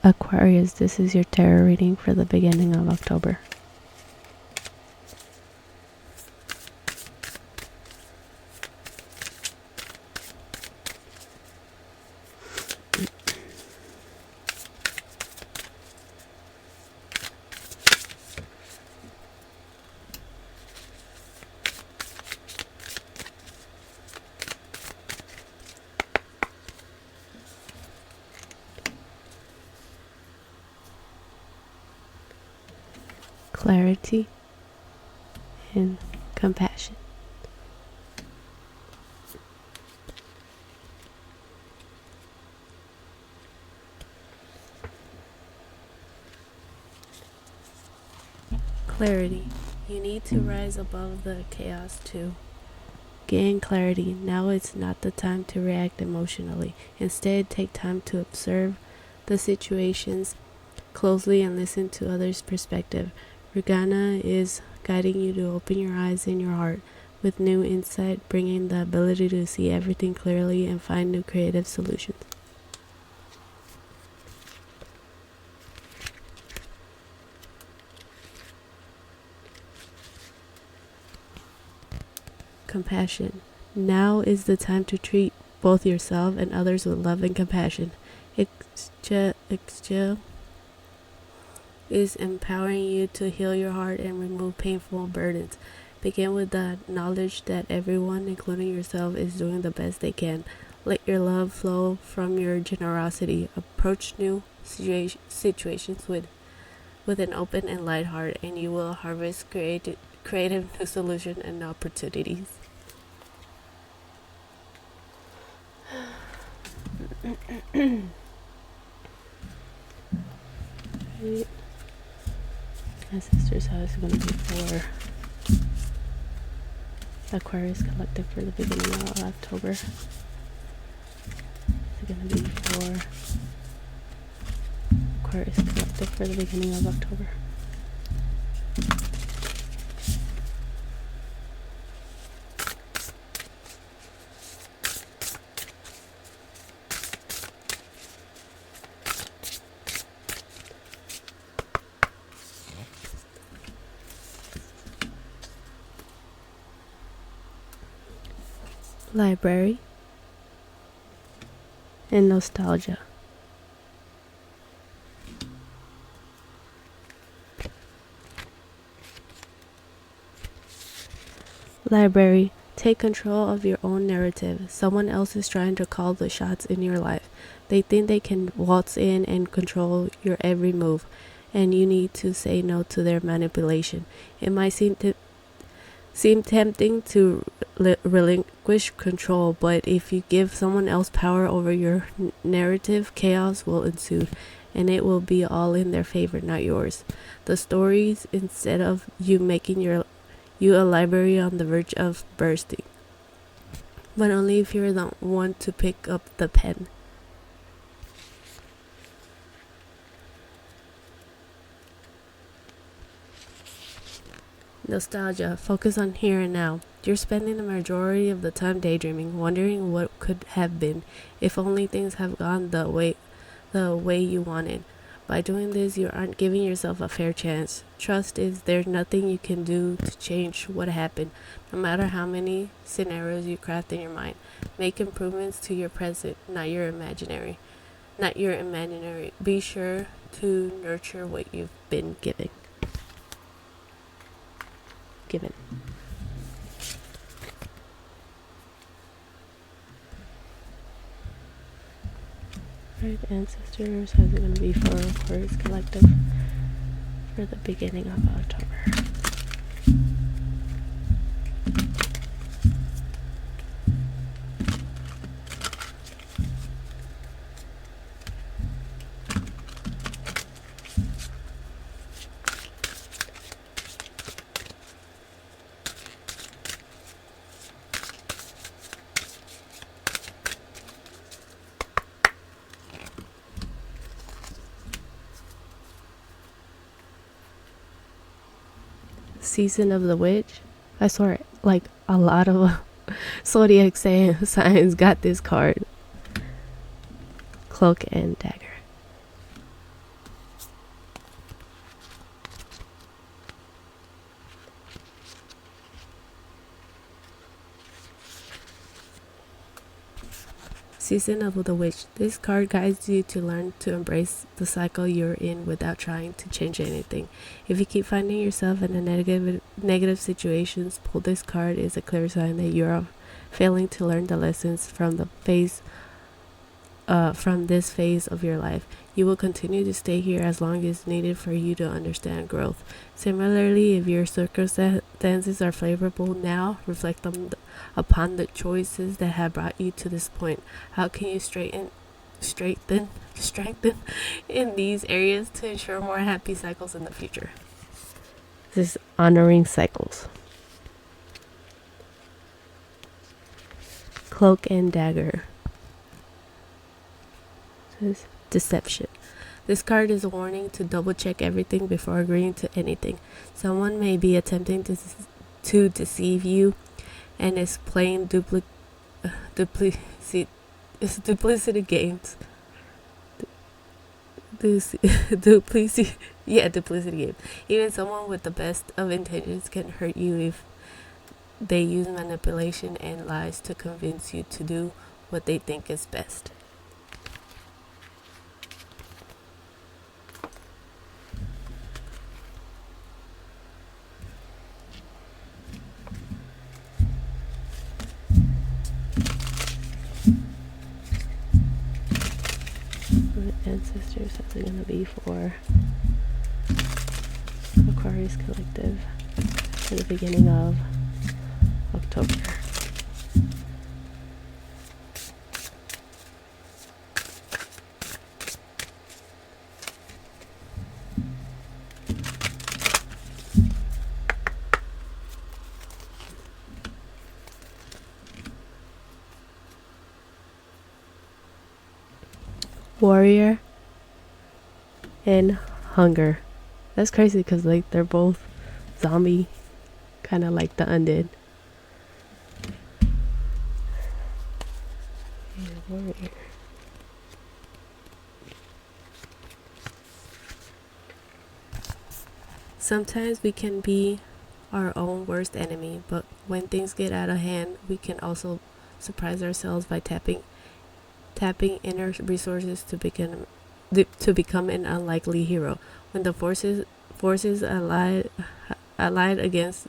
Aquarius, this is your tarot reading for the beginning of October. Clarity and compassion. Clarity. You need to rise above the chaos to gain clarity. Now it's not the time to react emotionally. Instead, take time to observe the situations closely and listen to others' perspective. Regana is guiding you to open your eyes and your heart with new insight, bringing the ability to see everything clearly and find new creative solutions. Compassion. Now is the time to treat both yourself and others with love and compassion. Exhale is empowering you to heal your heart and remove painful burdens. Begin with the knowledge that everyone, including yourself, is doing the best they can. Let your love flow from your generosity. Approach new situations with an open and light heart, and you will harvest creative new solutions and opportunities. Right. My sister's house is going to be for Aquarius Collective for the beginning of October. It's going to be for Aquarius Collective for the beginning of October. Library and nostalgia. Library. Take control of your own narrative. Someone else is trying to call the shots in your life. They think they can waltz in and control your every move, and you need to say no to their manipulation. It might seem tempting to relinquish control, but if you give someone else power over your narrative, chaos will ensue, and it will be all in their favor, not yours. The stories, instead of you making you a library on the verge of bursting, but only if you're the one to pick up the pen. Nostalgia. Focus on here and now. You're spending the majority of the time daydreaming, wondering what could have been if only things have gone the way you wanted. By doing this, you aren't giving yourself a fair chance. Trust is there's nothing you can do to change what happened, no matter how many scenarios you craft in your mind. Make improvements to your present, not your imaginary. Be sure to nurture what you've been given. Right, ancestors, how's it going to be for Aquarius Collective for the beginning of October? Season of the Witch. I swear, like a lot of zodiac signs got this card. Cloak and Dagger. Season of the Witch. This card guides you to learn to embrace the cycle you're in without trying to change anything. If you keep finding yourself in a negative situations, pull this card is a clear sign that you're failing to learn the lessons from this phase of your life. You will continue to stay here as long as needed for you to understand growth. Similarly, if your circumstances are favorable now, reflect upon the choices that have brought you to this point. How can you strengthen in these areas to ensure more happy cycles in the future? This is honoring cycles. Cloak and Dagger. Deception. This card is a warning to double check everything before agreeing to anything. Someone may be attempting to deceive you, and it's playing duplicity games. Duplicity games. Even someone with the best of intentions can hurt you if they use manipulation and lies to convince you to do what they think is best. Ancestors, how's it gonna be for Aquarius Collective in the beginning of October? Warrior and Hunger. That's crazy because like they're both zombie, kind of like the undead. Warrior. Sometimes we can be our own worst enemy, but when things get out of hand, we can also surprise ourselves by tapping inner resources to become an unlikely hero. When the forces allied against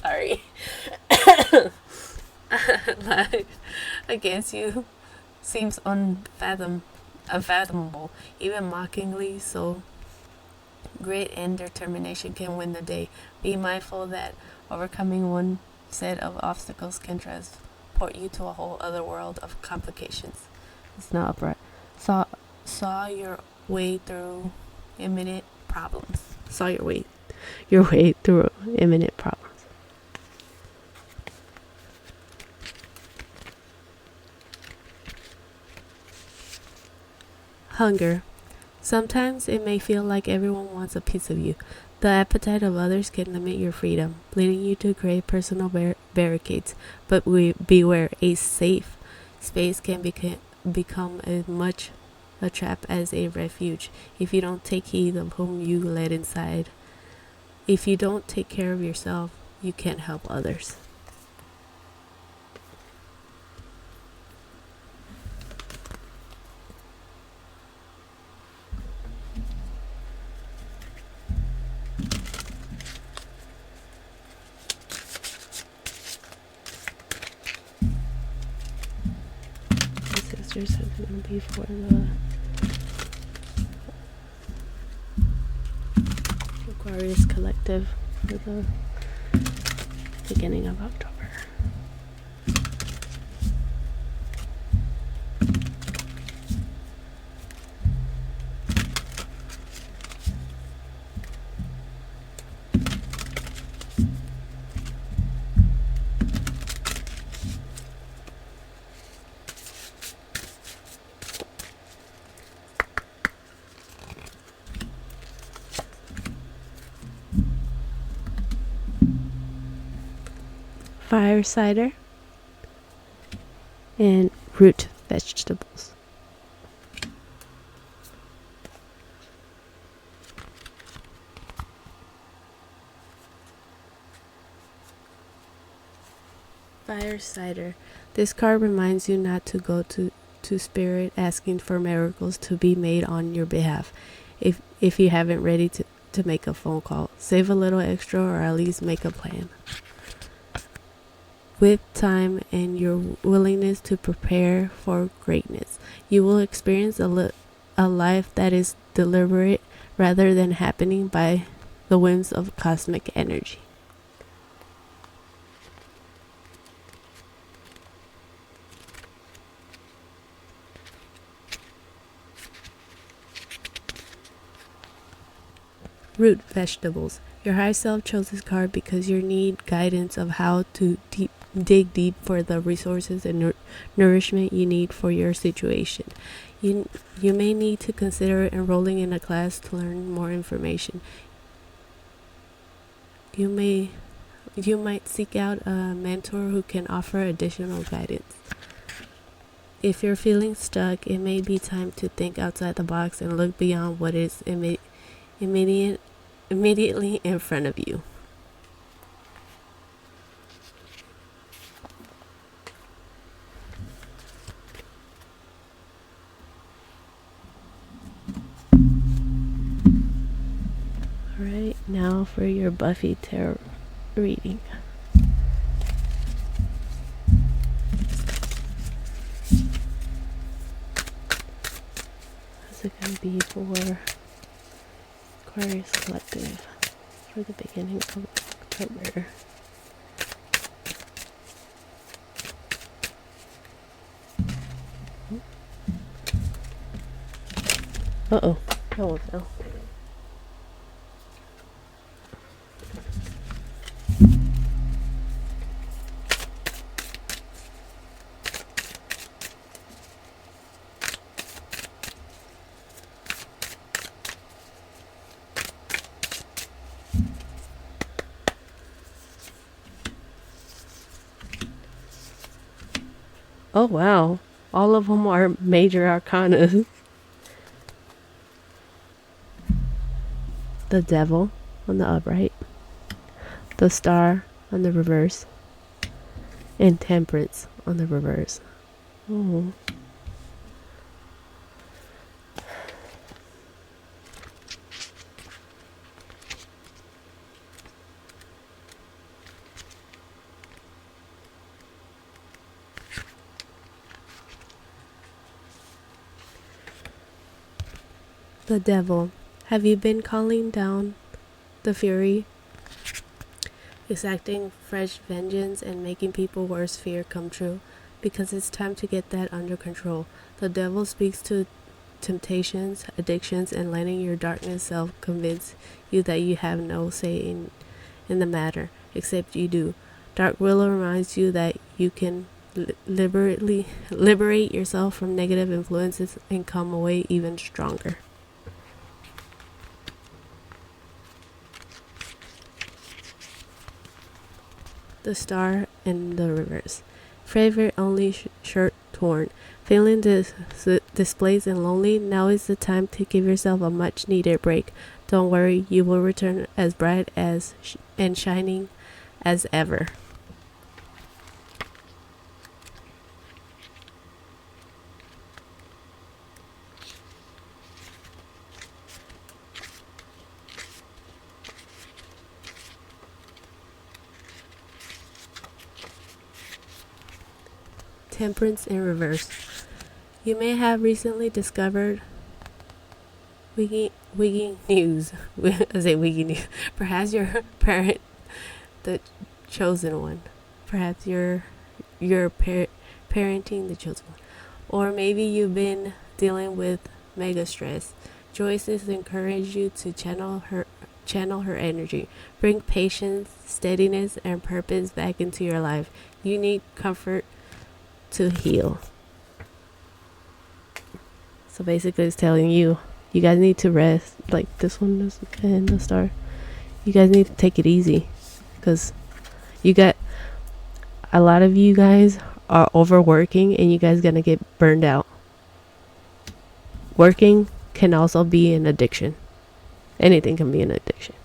sorry allied against you seems unfathomable, even mockingly so, grit and determination can win the day. Be mindful that overcoming one set of obstacles can transport you to a whole other world of complications. It's not upright. Saw your way through imminent problems. Saw your way through imminent problems. Hunger. Sometimes it may feel like everyone wants a piece of you. The appetite of others can limit your freedom, leading you to create personal barricades. But beware, a safe space can become as much a trap as a refuge if you don't take heed of whom you let inside. If you don't take care of yourself, you can't help others. Sisters is going to be for the Aquarius Collective for the beginning of October. Fire cider and root vegetables. Firesider. This card reminds you not to go to spirit asking for miracles to be made on your behalf. If you haven't ready to make a phone call, save a little extra or at least make a plan. With time and your willingness to prepare for greatness, you will experience a life that is deliberate rather than happening by the whims of cosmic energy. Root vegetables. Your higher self chose this card because you need guidance of how to dig deep for the resources and nourishment you need for your situation. You may need to consider enrolling in a class to learn more information. You might seek out a mentor who can offer additional guidance. If you're feeling stuck, it may be time to think outside the box and look beyond what is immediately in front of you. Alright, now for your Buffy tarot reading. What's it going to be for Aquarius Collective for the beginning of October? Uh-oh, that one fell. Oh wow, all of them are major arcana. The Devil on the upright, the Star on the reverse, and Temperance on the reverse. Oh. The Devil. Have you been calling down the fury, exacting fresh vengeance and making people's worst fear come true? Because it's time to get that under control. The Devil speaks to temptations, addictions, and letting your darkness self convince you that you have no say in the matter, except you do. Dark Willow reminds you that you can liberate yourself from negative influences and come away even stronger. The Star in the reverse. Favorite only shirt torn. Feeling displaced and lonely? Now is the time to give yourself a much needed break. Don't worry, you will return as bright as and shining as ever. Temperance in reverse. You may have recently discovered wiggy news. I say wiggy news. Perhaps your parent, the chosen one. Perhaps you're parenting the chosen one. Or maybe you've been dealing with mega stress. Joyce has encouraged you to channel her energy. Bring patience, steadiness, and purpose back into your life. You need comfort to heal. So basically it's telling you guys need to rest. Like this one is in the Star. You guys need to take it easy, because you got a lot of you guys are overworking and you guys gonna get burned out. Working can also be an addiction. Anything can be an addiction.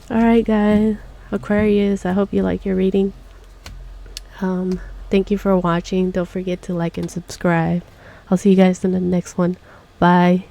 Alright guys, Aquarius, I hope you like your reading. Thank you for watching. Don't forget to like and subscribe. I'll see you guys in the next one. Bye.